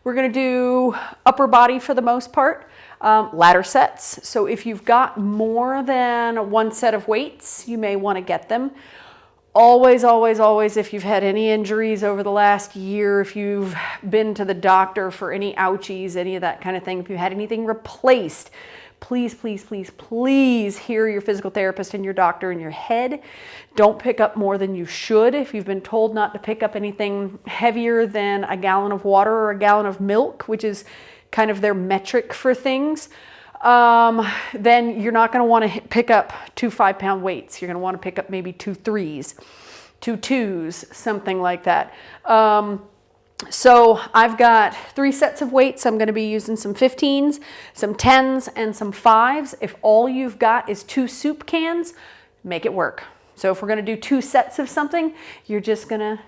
We're gonna do upper body for the most part, ladder sets. So if you've got more than one set of weights, you may wanna get them. Always, always, always, if you've had any injuries over the last year, if you've been to the doctor for any ouchies, any of that kind of thing, if you had anything replaced, please, please, please, please hear your physical therapist and your doctor in your head. Don't pick up more than you should. If you've been told not to pick up anything heavier than a gallon of water or a gallon of milk, which is kind of their metric for things, then you're not going to want to pick up 2 5-pound weights. You're going to want to pick up maybe 2 3s, 2 2s, something like that. So I've got 3 sets of weights. I'm going to be using some 15s, some 10s, and some 5s. If all you've got is 2 soup cans, make it work. So if we're going to do 2 sets of something, you're just going to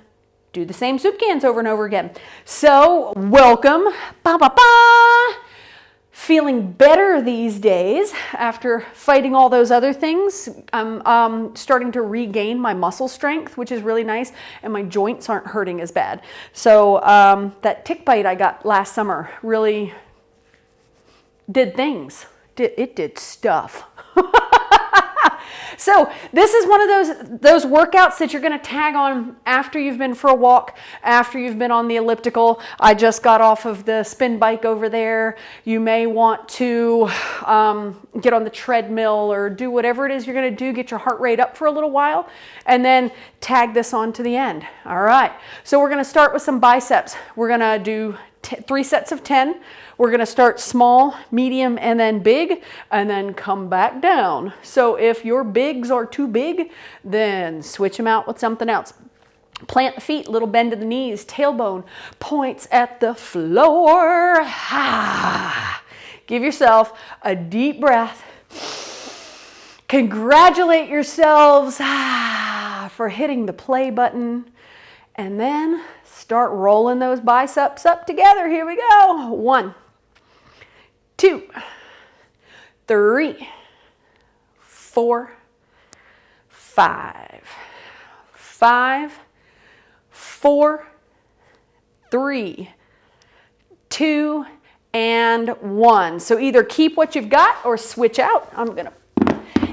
do the same soup cans over and over again. So welcome. Ba, ba, ba. Feeling better these days after fighting all those other things. I'm starting to regain my muscle strength, which is really nice, and my joints aren't hurting as bad. So that tick bite I got last summer really did things. It did stuff. So this is one of those workouts that you're going to tag on after you've been for a walk, after you've been on the elliptical. I just got off of the spin bike over there. You may want to get on the treadmill or do whatever it is you're going to do, get your heart rate up for a little while, and then tag this on to the end. All right, so we're going to start with some biceps. We're going to do 3 sets of 10. We're going to start small, medium, and then big, and then come back down. So if your bigs are too big, then switch them out with something else. Plant the feet, little bend to the knees, tailbone points at the floor. Give yourself a deep breath. Congratulate yourselves for hitting the play button, and then start rolling those biceps up together. Here we go. 1, 2, 3, 4, 5. 5, 4, 3, 2, and 1. So either keep what you've got or switch out.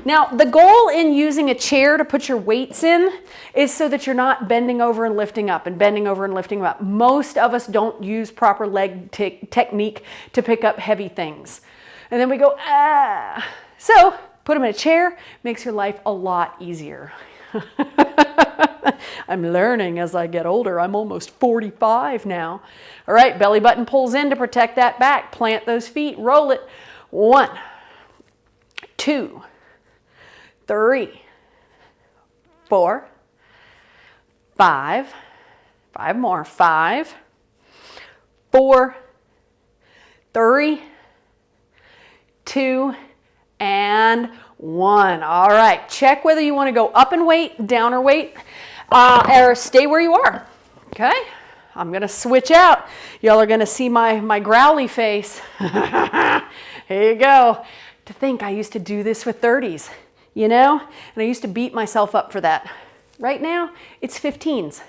Now, the goal in using a chair to put your weights in is so that you're not bending over and lifting up and bending over and lifting up. Most of us don't use proper leg technique to pick up heavy things. And then we go, ah. So put them in a chair, makes your life a lot easier. I'm learning as I get older. I'm almost 45 now. All right, belly button pulls in to protect that back. Plant those feet, roll it. 1, 2, 3, 4, 5, 5 more, 5, 4, 3, 2, and 1. All right, check whether you want to go up in weight, down or weight, or stay where you are. Okay, I'm going to switch out. Y'all are going to see my growly face. Here you go. To think I used to do this with 30s. You know, and I used to beat myself up for that. Right now, it's 15s.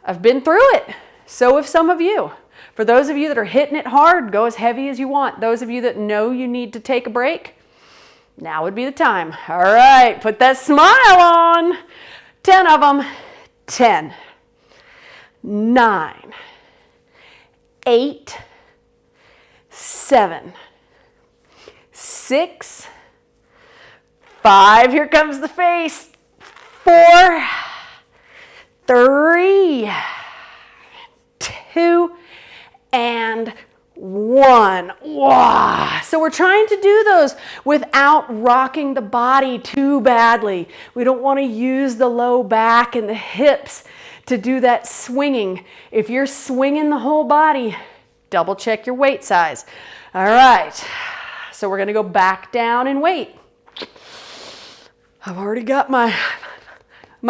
I've been through it. So have some of you. For those of you that are hitting it hard, go as heavy as you want. Those of you that know you need to take a break, now would be the time. All right, put that smile on. 10 of them. 10, 9, 8, 7, 6, 5, here comes the face. 4, 3, 2, and 1. Wow. So we're trying to do those without rocking the body too badly. We don't want to use the low back and the hips to do that swinging. If you're swinging the whole body, double check your weight size. All right. So we're going to go back down in weight. I've already got my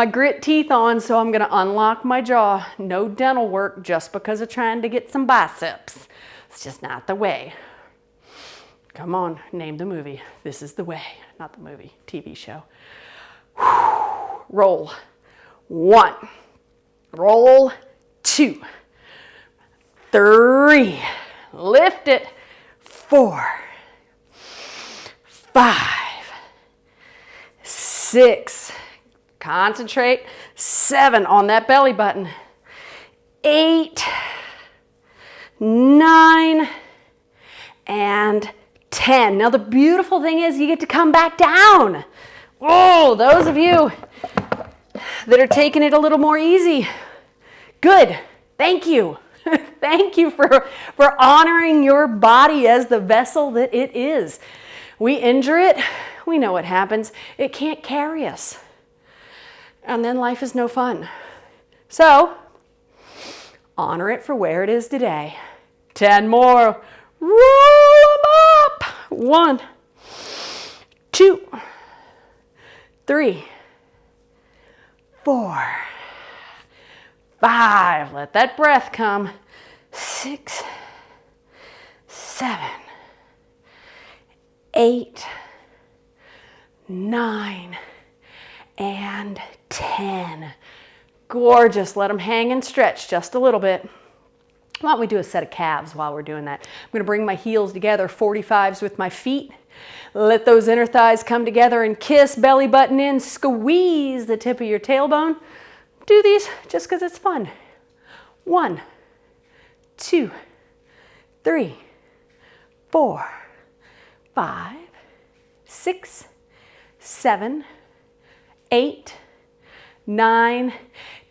grit teeth on, so I'm going to unlock my jaw. No dental work just because of trying to get some biceps. It's just not the way. Come on, name the movie. This is the way. Not the movie, TV show. Roll. 1. Roll. 2. 3. 3, lift it, 4, 5, 6, concentrate, 7 on that belly button, 8, 9, and 10. Now the beautiful thing is you get to come back down. Oh, those of you that are taking it a little more easy, good. Thank you. Thank you for honoring your body as the vessel that it is. We injure it, we know what happens. It can't carry us. And then life is no fun. So, honor it for where it is today. 10 more. Roll them up. 1, 2, 3, 4, 5. Let that breath come. 6, 7, 8, 9, and 10. Gorgeous. Let them hang and stretch just a little bit. Why don't we do a set of calves while we're doing that? I'm going to bring my heels together, 45s with my feet. Let those inner thighs come together and kiss, belly button in, squeeze the tip of your tailbone. Do these just because it's fun. 1, 2, 3, 4, 5, 6, 7, 8, 9,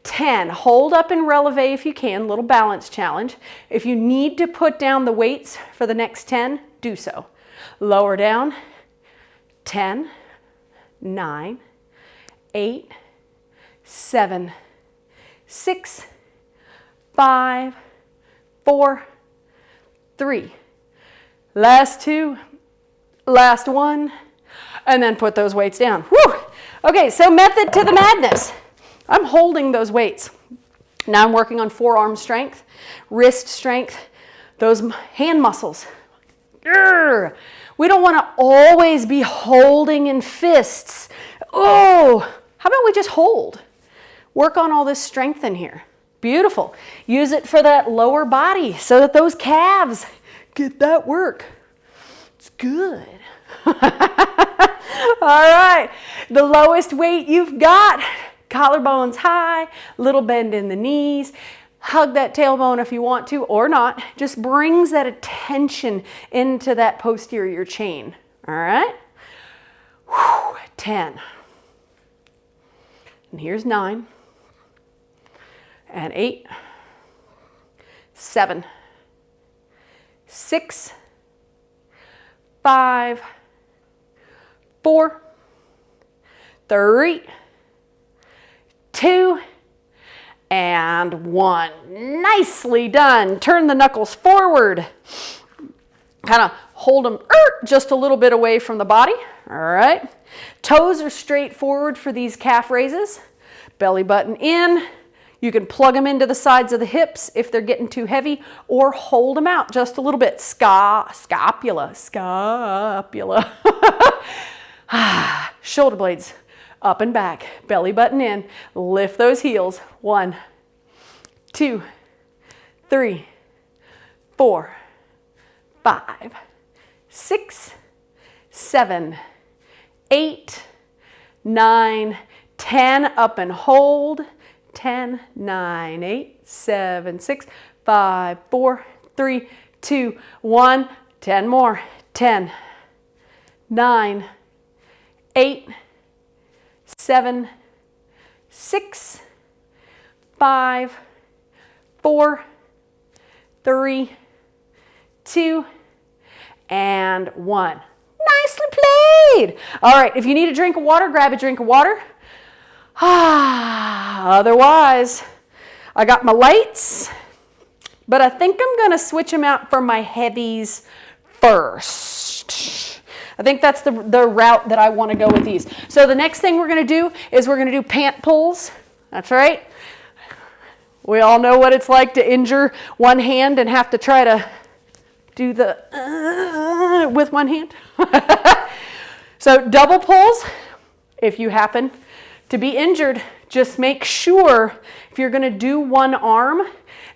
10. Hold up and releve if you can, little balance challenge. If you need to put down the weights for the next 10, do so. Lower down, 10, 9, 8, 7, 6, 5, 4, 3. Last 2, last 1, and then put those weights down. Whew. Okay, so method to the madness. I'm holding those weights. Now I'm working on forearm strength, wrist strength, those hand muscles. Grr. We don't want to always be holding in fists. Oh, how about we just hold? Work on all this strength in here. Beautiful. Use it for that lower body so that those calves get that work. It's good. All right, the lowest weight you've got. Collarbones high, little bend in the knees. Hug that tailbone if you want to or not. Just brings that attention into that posterior chain. All right? Whew, 10. And here's 9. And 8. 7. 6. 5. 4. 3. 2, and 1. Nicely done. Turn the knuckles forward. Kind of hold them just a little bit away from the body. All right. Toes are straight forward for these calf raises. Belly button in. You can plug them into the sides of the hips if they're getting too heavy, or hold them out just a little bit. Scapula. Shoulder blades up and back, belly button in, lift those heels. 1, 2, 3, 4, 5, 6, 7, 8, 9, 10, up and hold. 10, 9, 8, 7, 6, 5, 4, 3, 2, 1. 10 more. 10, 9, 8, 7, 6, 5, 4, 3, 2, and 1. Nicely played. All right, if you need a drink of water, grab a drink of water. Otherwise, I got my lights, but I think I'm going to switch them out for my heavies first. I think that's the route that I want to go with these. So the next thing we're going to do is we're going to do pant pulls. That's right. We all know what it's like to injure one hand and have to try to do the with one hand. So double pulls, if you happen to be injured, just make sure if you're going to do one arm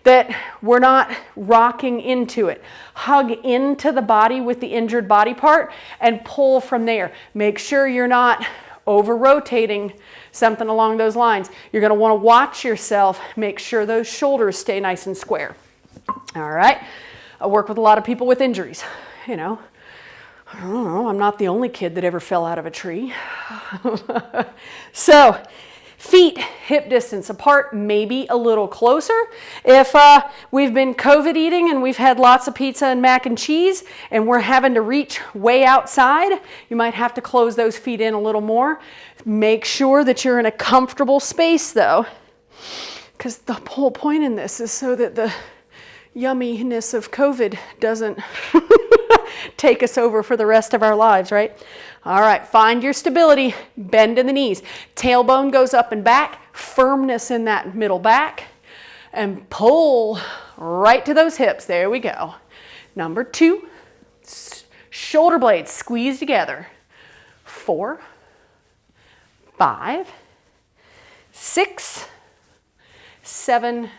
that we're not rocking into it. Hug into the body with the injured body part and pull from there. Make sure you're not over-rotating, something along those lines. You're going to want to watch yourself. Make sure those shoulders stay nice and square. All right. I work with a lot of people with injuries. You know, I don't know, I'm not the only kid that ever fell out of a tree. So, feet hip distance apart, maybe a little closer. If we've been COVID eating and we've had lots of pizza and mac and cheese and we're having to reach way outside, you might have to close those feet in a little more. Make sure that you're in a comfortable space though, because the whole point in this is so that the yumminess of COVID doesn't take us over for the rest of our lives, right? All right, find your stability, bend in the knees. Tailbone goes up and back, firmness in that middle back, and pull right to those hips. There we go. Number 2, shoulder blades squeeze together. 4, 5, 6, 7,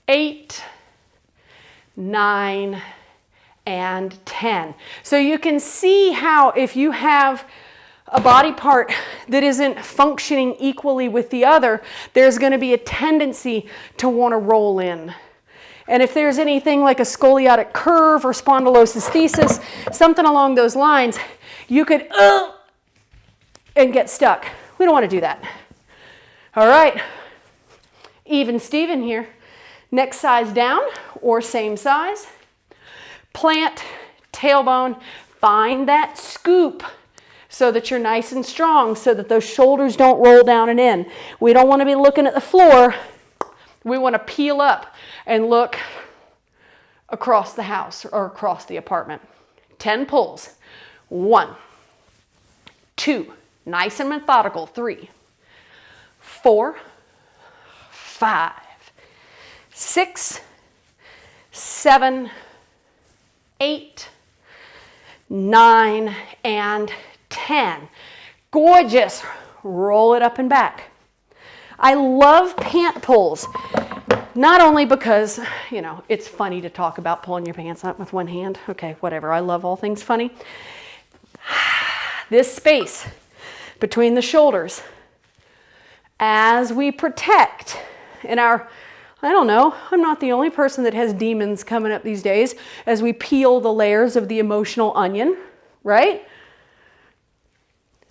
8, 9, and 10. So you can see how if you have a body part that isn't functioning equally with the other, there's going to be a tendency to want to roll in. And if there's anything like a scoliotic curve or spondylolisthesis, something along those lines, you could and get stuck. We don't want to do that. All right, even Steven here. Next size down or same size. Plant, tailbone, find that scoop so that you're nice and strong so that those shoulders don't roll down and in. We don't want to be looking at the floor. We want to peel up and look across the house or across the apartment. 10 pulls. 1, 2, nice and methodical. 3, 4, 5, 6, 7, 8, 9, and 10. Gorgeous. Roll it up and back. I love pant pulls, not only because, you know, it's funny to talk about pulling your pants up with one hand. Okay, whatever. I love all things funny. This space between the shoulders as we protect in our, I don't know, I'm not the only person that has demons coming up these days as we peel the layers of the emotional onion, right?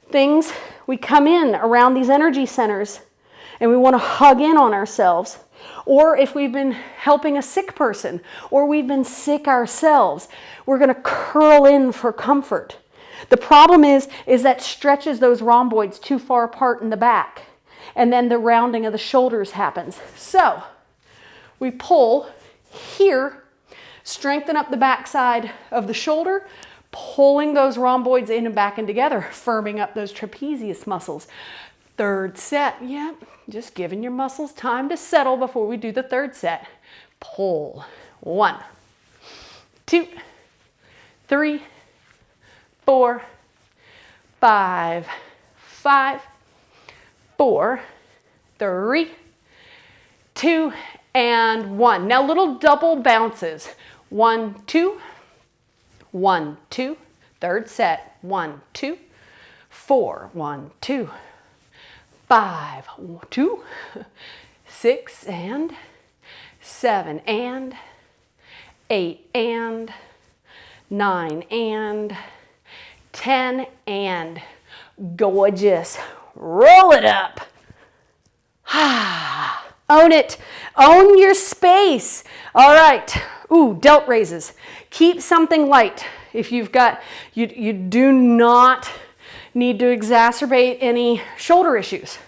Things, we come in around these energy centers and we want to hug in on ourselves. Or if we've been helping a sick person or we've been sick ourselves, we're going to curl in for comfort. The problem is that stretches those rhomboids too far apart in the back. And then the rounding of the shoulders happens. So we pull here, strengthen up the backside of the shoulder, pulling those rhomboids in and back and together, firming up those trapezius muscles. Third set, yeah, just giving your muscles time to settle before we do the third set. Pull. 1, 2, 3, 4, 5, 5, 4, 3, 2, and 1. Now little double bounces. 1, 2, 1, 2. Third set. 1, 2, 4, 1, 2, 5, 2, 6, and 7, and 8, and 9, and 10, and gorgeous. Roll it up. Own it. Own your space. All right. Ooh, delt raises. Keep something light. If you've got, you do not need to exacerbate any shoulder issues.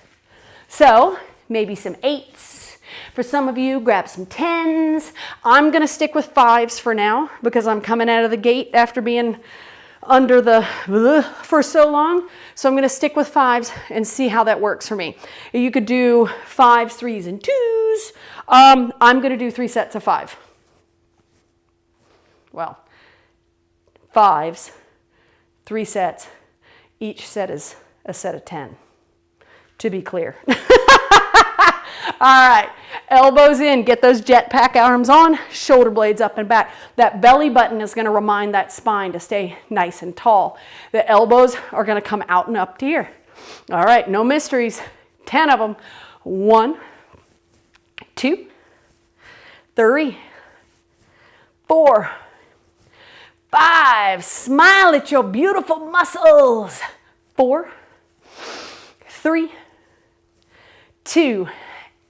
So maybe some 8s. For some of you, grab some 10s. I'm going to stick with 5s for now because I'm coming out of the gate after being under the for so long. So I'm going to stick with 5s and see how that works for me. You could do 5s, 3s, and 2s. I'm going to do 3 sets of 5. Well, 5s, 3 sets. Each set is a set of 10, to be clear. All right, elbows in, get those jetpack arms on, shoulder blades up and back. That belly button is gonna remind that spine to stay nice and tall. The elbows are gonna come out and up to here. All right, no mysteries, 10 of them. 1, 2, 3, 4, 5. Smile at your beautiful muscles. 4, 3, 2,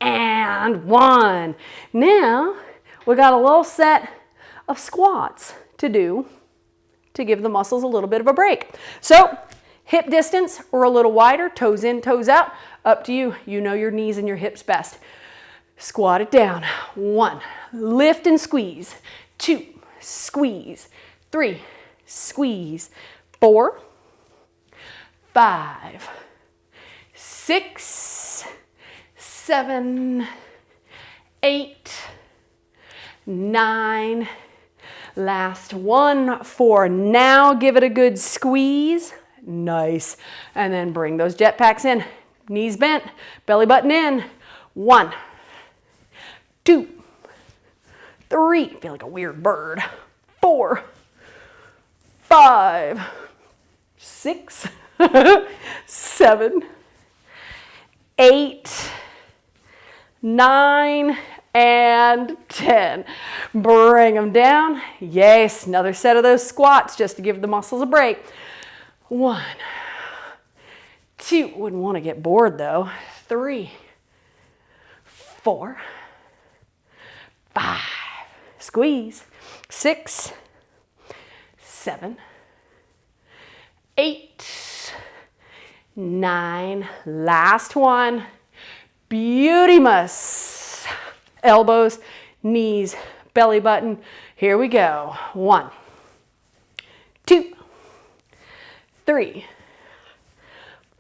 and 1. Now, we got a little set of squats to do to give the muscles a little bit of a break. So, hip distance or a little wider, toes in, toes out, up to you. You know your knees and your hips best. Squat it down. 1, lift and squeeze. 2, squeeze. 3, squeeze. 4, 5, 6, 7, 8, 9. Last one. 4. Now give it a good squeeze. Nice. And then bring those jetpacks in. Knees bent, belly button in. 1, 2, 3. Feel like a weird bird. 4, 5, 6, 7, 8, 9, and 10. Bring them down. Yes, another set of those squats just to give the muscles a break. 1, 2, wouldn't want to get bored though. 3, 4, 5, squeeze. 6, 7, 8, 9. Last one. Beauty-muss. Elbows, knees, belly button. Here we go. 1, 2, 3,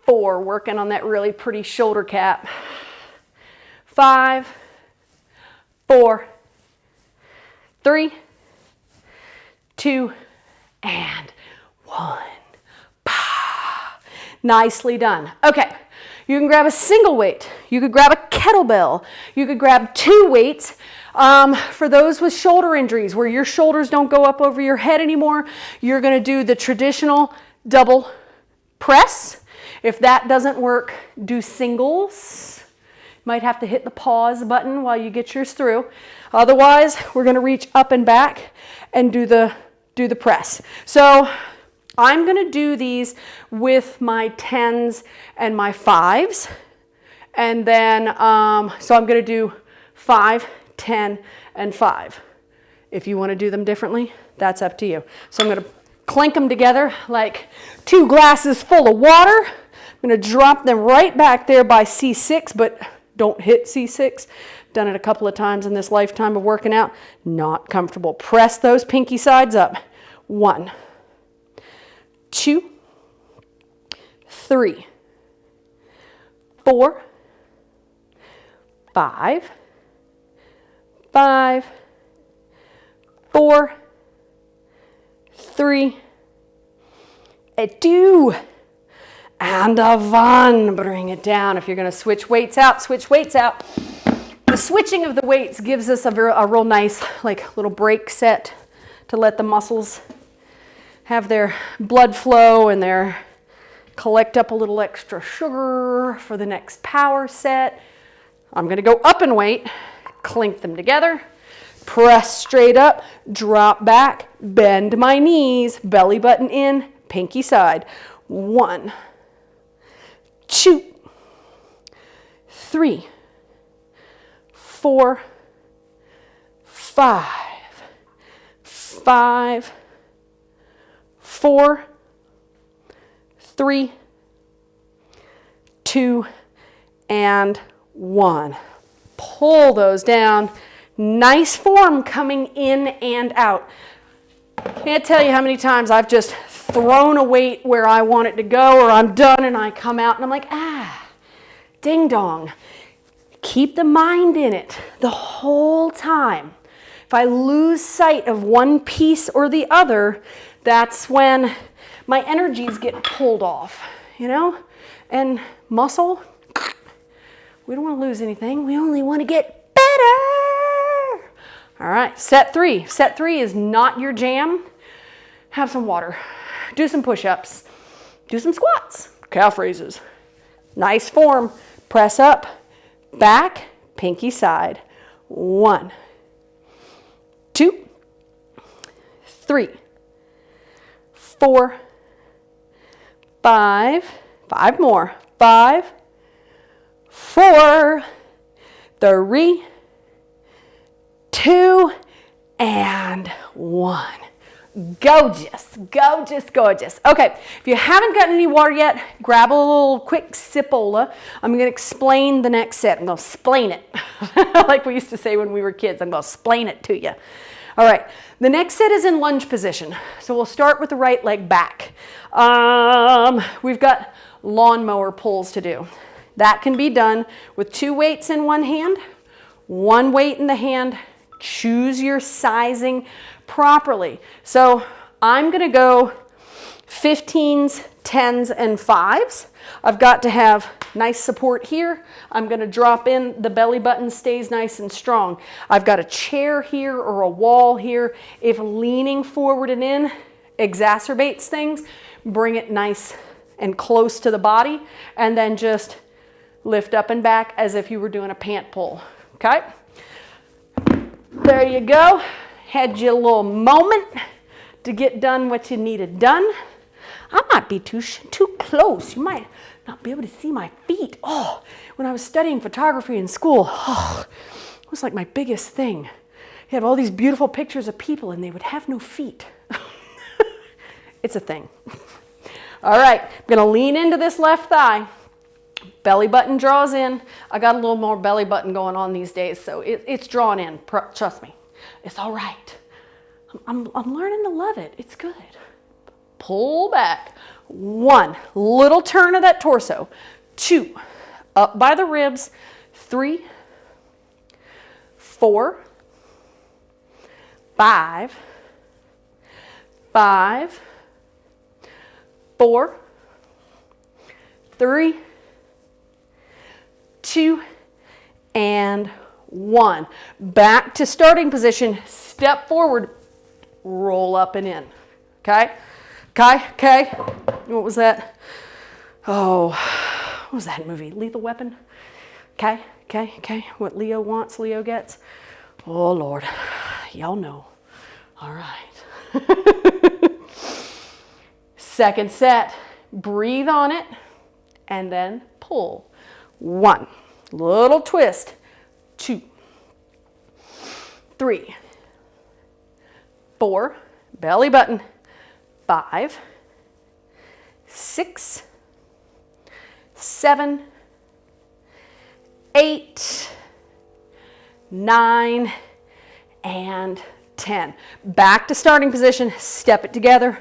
4. Working on that really pretty shoulder cap. 5, 4, 3, 2, and 1. Nicely done. Okay, you can grab a single weight. You could grab a kettlebell. You could grab 2 weights. For those with shoulder injuries where your shoulders don't go up over your head anymore, you're going to do the traditional double press. If that doesn't work, do singles. Might have to hit the pause button while you get yours through. Otherwise, we're going to reach up and back and do the press. So I'm going to do these with my 10s and my 5s. And then, so I'm going to do 5, 10, and 5. If you want to do them differently, that's up to you. So I'm going to clink them together like 2 glasses full of water. I'm going to drop them right back there by C6, but don't hit C6. Done it a couple of times in this lifetime of working out. Not comfortable. Press those pinky sides up. 1, 2, 3, 4, 5, 5, 4, 3, 2, and a 1. Bring it down. If you're going to switch weights out, switch weights out. The switching of the weights gives us a real nice like little break set to let the muscles have their blood flow and their collect up a little extra sugar for the next power set. I'm going to go up in weight, clink them together, press straight up, drop back, bend my knees, belly button in, pinky side. 1, 2, 3, 4, 5, 5, 4, 3, 2, and 1. Pull those down. Nice form coming in and out. Can't tell you how many times I've just thrown a weight where I want it to go, or I'm done and I come out and I'm like, ding dong. Keep the mind in it the whole time. If I lose sight of one piece or the other, that's when my energies get pulled off, you know? And muscle, We don't want to lose anything. We only want to get better. All right, set 3. Set 3 is not your jam. Have some water. Do some push-ups. Do some squats. Calf raises. Nice form. Press up, back, pinky side. 1, 2, 3, 4, 5. 5 more. 5, 4, 3, 2, and 1. Gorgeous, gorgeous, gorgeous. Okay, if you haven't gotten any water yet, grab a little quick sipola. I'm going to explain the next set. I'm going to splain it, like we used to say when we were kids. I'm going to splain it to you. All right, the next set is in lunge position. So we'll start with the right leg back. We've got lawnmower pulls to do. That can be done with 2 weights in one hand, 1 weight in the hand. Choose your sizing properly. So I'm going to go 15s, 10s, and 5s. I've got to have nice support here. I'm going to drop in. The belly button stays nice and strong. I've got a chair here or a wall here. If leaning forward and in exacerbates things, bring it nice and close to the body, and then just lift up and back as if you were doing a pant pull. Okay? There you go. Had you a little moment to get done what you needed done. I might be too close. You might not be able to see my feet. Oh, when I was studying photography in school, it was like my biggest thing. You have all these beautiful pictures of people and they would have no feet. It's a thing. All right, I'm gonna lean into this left thigh. Belly button draws in. I got a little more belly button going on these days, so it's drawn in. Trust me, it's all right. I'm learning to love it. It's good. Pull back. 1, little turn of that torso. 2, up by the ribs. 3, 4, 5, 5, 4, 3, 2, and 1. Back to starting position. Step forward. Roll up and in. Okay? Okay? Okay? What was that? Oh, what was that movie? Lethal Weapon? Okay? Okay? Okay? What Leo wants, Leo gets. Oh, Lord. Y'all know. All right. Second set. Breathe on it and then pull. 1. Little twist. 2, 3, 4, belly button. 5, 6, 7, 8, 9, and 10. Back to starting position. Step it together.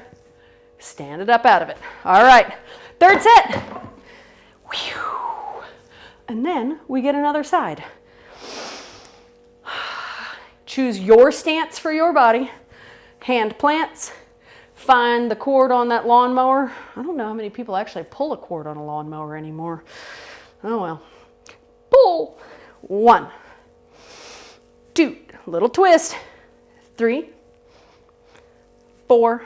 Stand it up out of it. All right. Third set. Whew. And then we get another side. Choose your stance for your body. Hand plants. Find the cord on that lawnmower. I don't know how many people actually pull a cord on a lawnmower anymore. Oh well. Pull. 1, 2, little twist. 3, 4,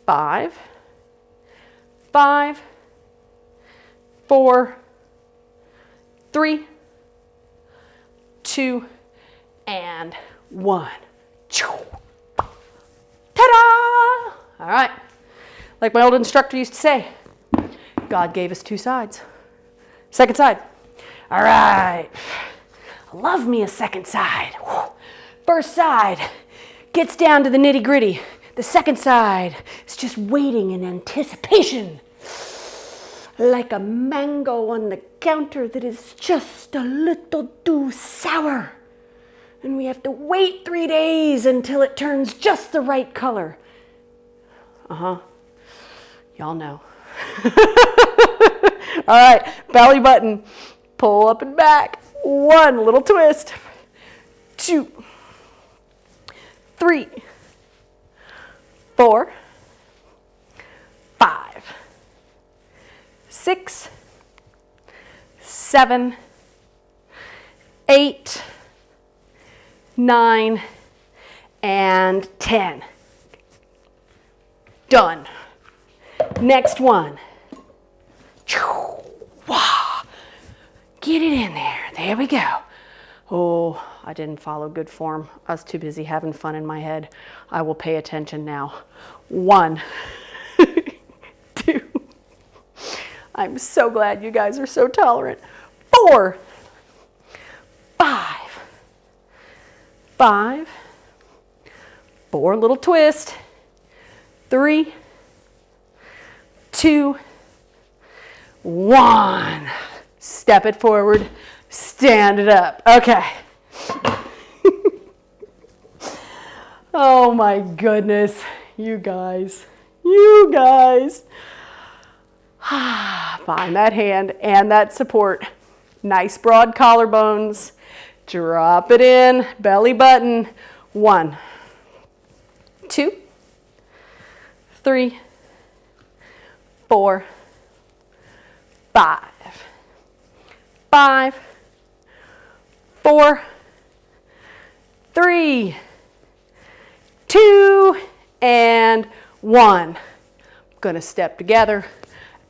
5, 5, 4, 3, 2, and 1. Ta-da! All right. Like my old instructor used to say, God gave us 2 sides. Second side. All right. Love me a second side. First side gets down to the nitty-gritty. The second side is just waiting in anticipation. Like a mango on the counter that is just a little too sour. And we have to wait 3 days until it turns just the right color. Y'all know. All right, belly button. Pull up and back. 1, little twist. 2, 3, 4, 5, 6, 7, 8, 9, and 10. Done. Next one. Get it in there. There we go. Oh, I didn't follow good form. I was too busy having fun in my head. I will pay attention now. 1, 2. I'm so glad you guys are so tolerant. 4, 5, 5, 4, little twist. 3, 2, 1. Step it forward, stand it up. Okay. Oh my goodness, you guys. Find that hand and that support. Nice broad collarbones. Drop it in, belly button. 1, 2, 3, 4, 5. 5, 4, 3, 2, and 1. Going to step together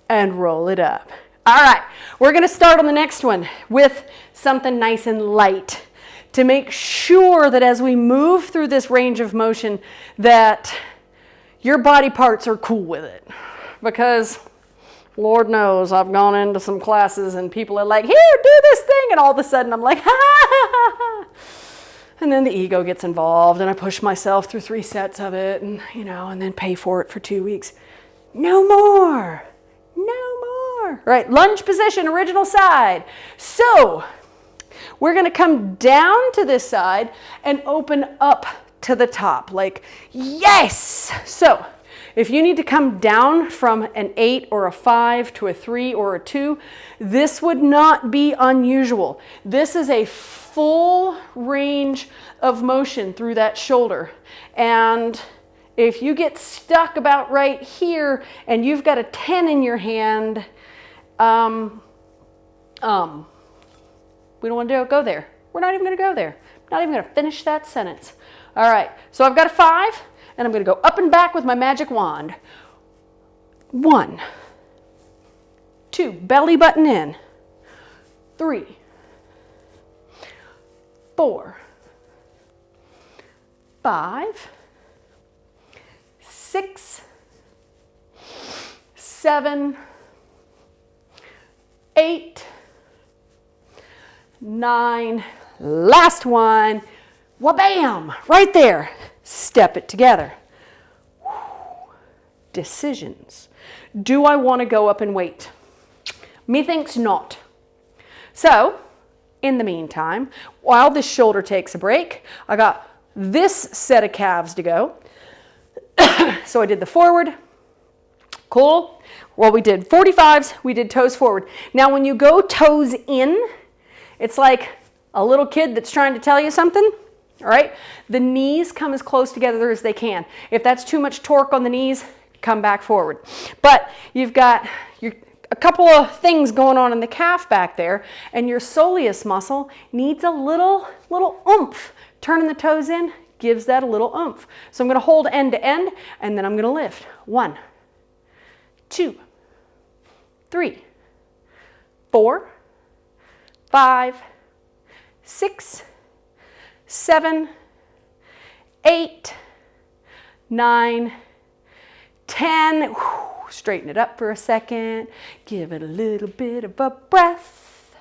and roll it up. All right, we're going to start on the next one with something nice and light to make sure that as we move through this range of motion that your body parts are cool with it. Because Lord knows I've gone into some classes and people are like, here, do this thing. And all of a sudden I'm like, ha, ha, ha, ha. And then the ego gets involved and I push myself through 3 sets of it and, and then pay for it for 2 weeks. No more. Right, lunge position, original side. So we're going to come down to this side and open up to the top. Like, yes. So if you need to come down from an 8 or a 5 to a 3 or a 2, this would not be unusual. This is a full range of motion through that shoulder. And if you get stuck about right here and you've got a 10 in your hand, we don't want to go there. We're not even going to go there. Not even going to finish that sentence. All right, so I've got a 5, and I'm going to go up and back with my magic wand. 1, 2, belly button in. 3, 4, 5, 6, 7, 8, 9, last one, wha-bam, right there. Step it together. Decisions. Do I want to go up and wait? Methinks not. So, in the meantime, while this shoulder takes a break, I got this set of calves to go. So I did the forward. Cool. Well, we did 45s, we did toes forward. Now, when you go toes in, it's like a little kid that's trying to tell you something, all right? The knees come as close together as they can. If that's too much torque on the knees, come back forward. But you've got a couple of things going on in the calf back there, and your soleus muscle needs a little oomph. Turning the toes in gives that a little oomph. So I'm going to hold end to end, and then I'm going to lift. 1, 2, 3, 4, 5, 6, 7, 8, 9, 10. Straighten it up for a second. Give it a little bit of a breath.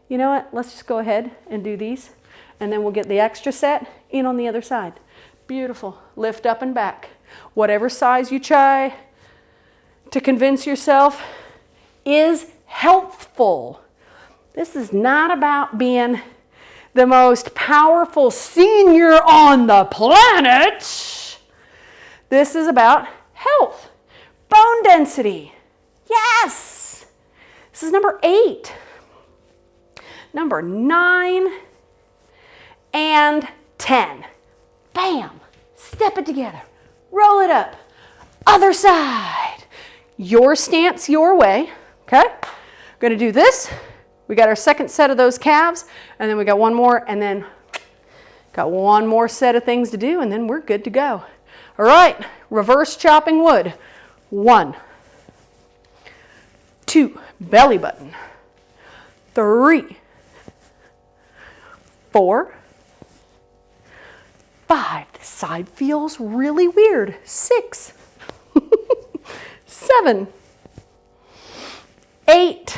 You know what? Let's just go ahead and do these. And then we'll get the extra set in on the other side. Beautiful. Lift up and back. Whatever size you try to convince yourself is healthful. This is not about being the most powerful senior on the planet. This is about health. Bone density. Yes. This is number 8. Number 9 and 10. Bam. Step it together. Roll it up. Other side. Your stance your way. Okay? I'm going to do this. We got our second set of those calves, and then we got one more, and then got one more set of things to do, and then we're good to go. All right, reverse chopping wood. 1, 2, belly button. 3, 4, 5. This side feels really weird. 6, 7, 8,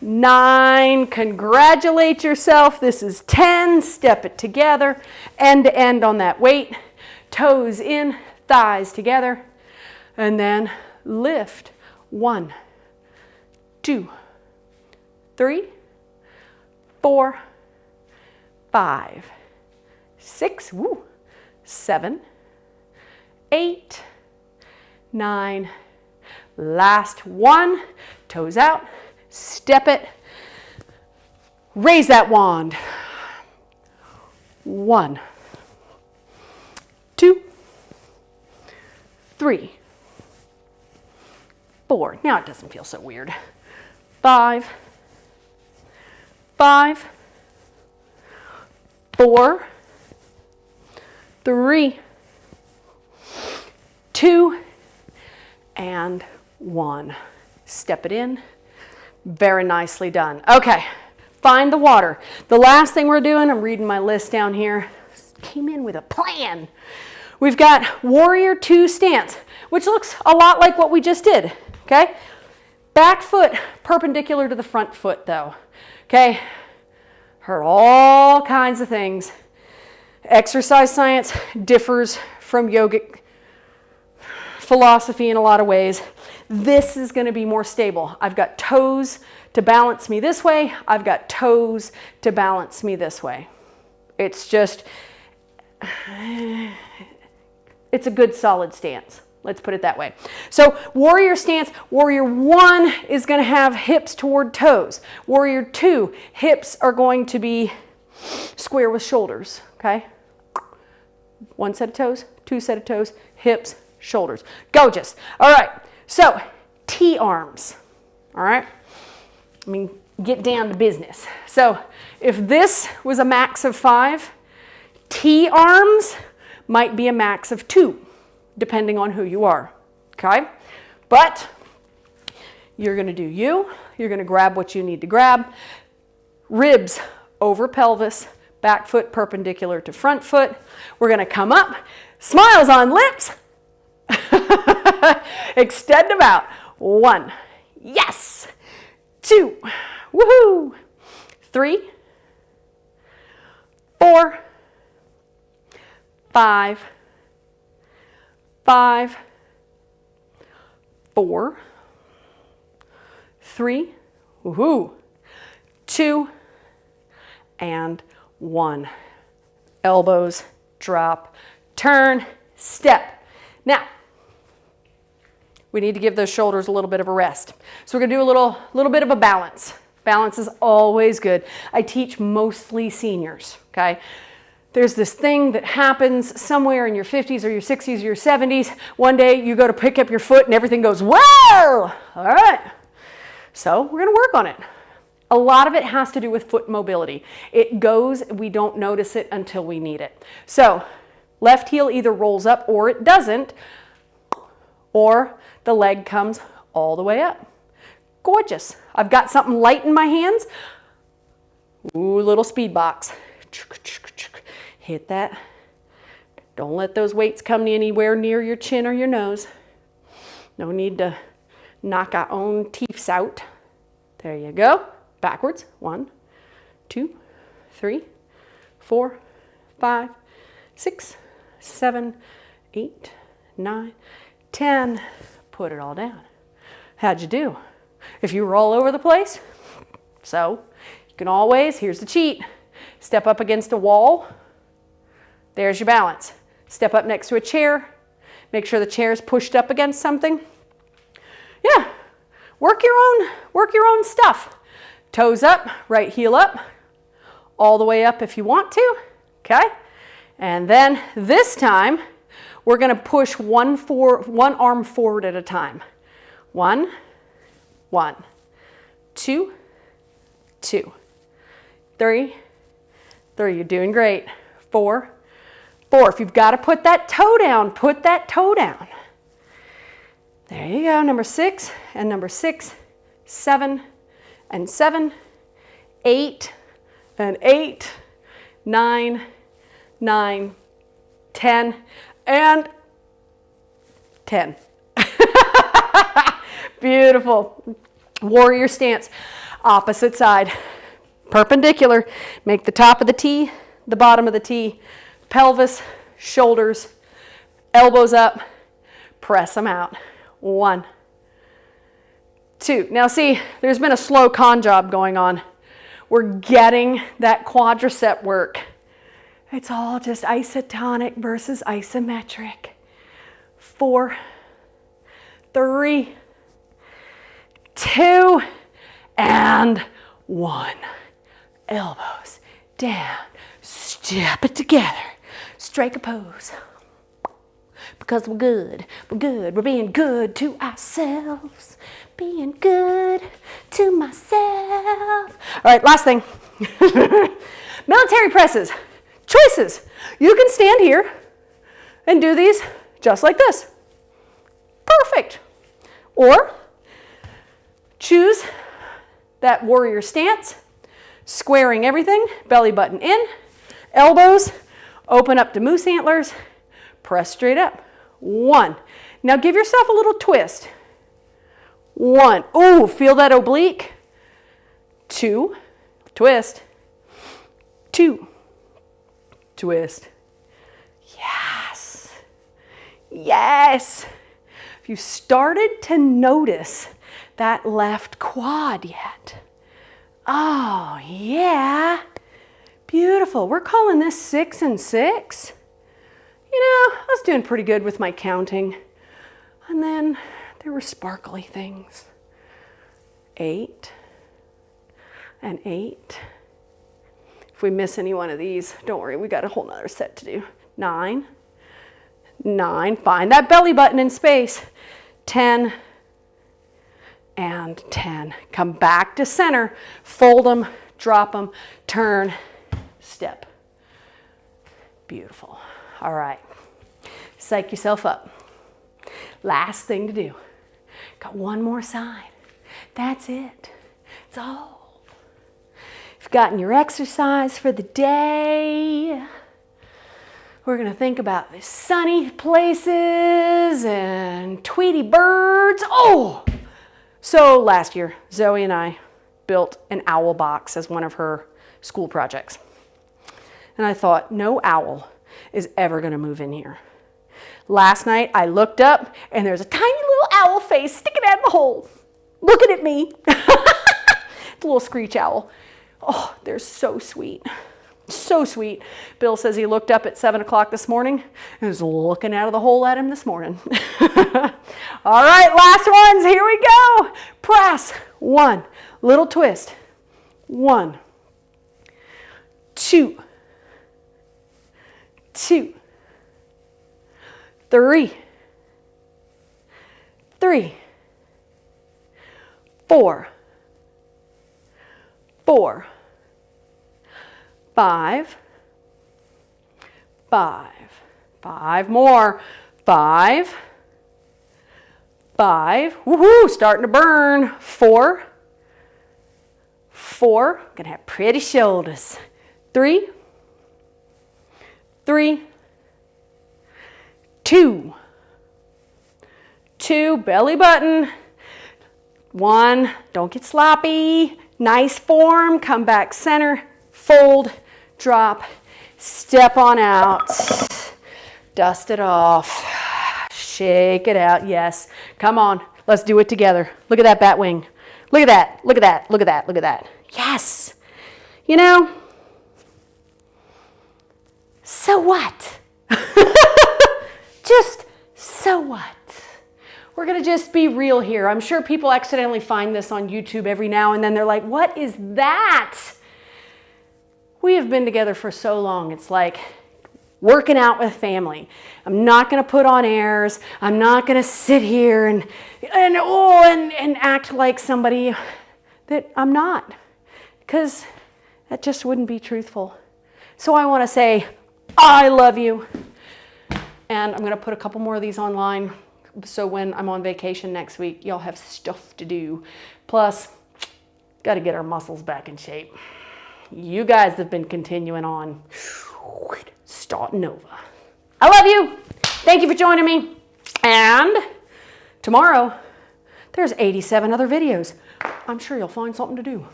9. Congratulate yourself. This is 10. Step it together, end to end on that weight. Toes in, thighs together, and then lift. 1, 2, 3, 4, 5, 6, 7, 8, 9. Last one. Toes out. Step it. Raise that wand. 1, 2, 3, 4. Now it doesn't feel so weird. 5, 5, 4, 3, 2, and 1. Step it in. Very nicely done. Okay, find the water. The last thing we're doing, I'm reading my list down here. Came in with a plan. We've got warrior 2 stance, which looks a lot like what we just did, okay? Back foot perpendicular to the front foot though, okay? Heard all kinds of things. Exercise science differs from yogic philosophy in a lot of ways. This is going to be more stable. I've got toes to balance me this way. I've got toes to balance me this way. It's just, it's a good solid stance. Let's put it that way. So warrior stance, warrior 1 is going to have hips toward toes. Warrior 2, hips are going to be square with shoulders, okay? 1 set of toes, 2 set of toes, hips, shoulders. Gorgeous. All right. So, T-arms, all right? I mean, get down to business. So, if this was a max of 5, T-arms might be a max of 2, depending on who you are, okay? But you're going to do you. You're going to grab what you need to grab. Ribs over pelvis, back foot perpendicular to front foot. We're going to come up, smiles on lips. Extend them out. 1, yes. 2, woohoo. 3, 4, 5, 5, 4, 3, woohoo. 2, and 1. Elbows, drop, turn, step. Now, we need to give those shoulders a little bit of a rest. So we're going to do a little bit of a balance. Balance is always good. I teach mostly seniors, okay? There's this thing that happens somewhere in your 50s or your 60s or your 70s. One day you go to pick up your foot and everything goes, whoa! All right. So we're going to work on it. A lot of it has to do with foot mobility. It goes, we don't notice it until we need it. So left heel either rolls up or it doesn't, or the leg comes all the way up. Gorgeous. I've got something light in my hands. Ooh, little speed box. Hit that. Don't let those weights come anywhere near your chin or your nose. No need to knock our own teeth out. There you go. Backwards. 1, 2, 3, 4, 5, 6, 7, 8, 9, 10. Put it all down. How'd you do? If you were all over the place, so you can always, here's the cheat, step up against a wall. There's your balance. Step up next to a chair. Make sure the chair is pushed up against something. Yeah, work your own stuff. Toes up, right heel up, all the way up if you want to, okay? And then this time, we're going to push one arm forward at a time. 1, 1, 2, 2, 3, 3. You're doing great. 4, 4. If you've got to put that toe down, put that toe down. There you go. Number 6 and number 6, 7 and 7, 8 and 8, 9, 9, 10 and 10. Beautiful. Warrior stance. Opposite side. Perpendicular. Make the top of the T, the bottom of the T. Pelvis, shoulders, elbows up. Press them out. 1, 2. Now see, there's been a slow con job going on. We're getting that quadricep work. It's all just isotonic versus isometric. 4, 3, 2, and 1. Elbows down. Step it together. Strike a pose. Because we're good. We're good. We're being good to ourselves. Being good to myself. All right, last thing. Military presses. Choices. You can stand here and do these just like this. Perfect. Or choose that warrior stance, squaring everything, belly button in, elbows, open up to moose antlers, press straight up. 1. Now give yourself a little twist. 1. Ooh, feel that oblique. 2. Twist. 2. Twist. Yes. Yes. If you started to notice that left quad yet? Oh, yeah. Beautiful. We're calling this 6 and 6. You know, I was doing pretty good with my counting. And then there were sparkly things. 8 and 8. If we miss any one of these, don't worry, we got a whole nother set to do. 9, 9. Find that belly button in space. 10 and 10. Come back to center. Fold them, drop them, turn, step. Beautiful. All right. Psych yourself up. Last thing to do. Got one more side. That's it. It's all. You've gotten your exercise for the day. We're going to think about the sunny places and Tweety birds. Oh! So last year, Zoe and I built an owl box as one of her school projects. And I thought, no owl is ever going to move in here. Last night, I looked up, and there's a tiny little owl face sticking out of the hole, looking at me. It's a little screech owl. Oh, they're so sweet. So sweet. Bill says he looked up at 7 o'clock this morning and was looking out of the hole at him this morning. All right, last ones. Here we go. Press. 1. Little twist. 1. 2. 2. 3. 3. 4. 4. 5. 5. 5 more. 5. 5. Woohoo! Starting to burn. 4. 4. Gonna have pretty shoulders. 3. 3. 2. 2. Belly button. 1. Don't get sloppy. Nice form. Come back center. Fold. Drop. Step on out. Dust it off. Shake it out. Yes. Come on. Let's do it together. Look at that bat wing. Look at that. Look at that. Look at that. Look at that. Yes. You know, so what? Just so what? We're going to just be real here. I'm sure people accidentally find this on YouTube every now and then. They're like, what is that? We have been together for so long. It's like working out with family. I'm not going to put on airs. I'm not going to sit here and act like somebody that I'm not. because that just wouldn't be truthful. So I want to say, I love you. And I'm going to put a couple more of these online. So when I'm on vacation next week, y'all have stuff to do. Plus, got to get our muscles back in shape. You guys have been continuing on. Starting over. I love you. Thank you for joining me. And tomorrow, there's 87 other videos. I'm sure you'll find something to do.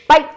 Bye.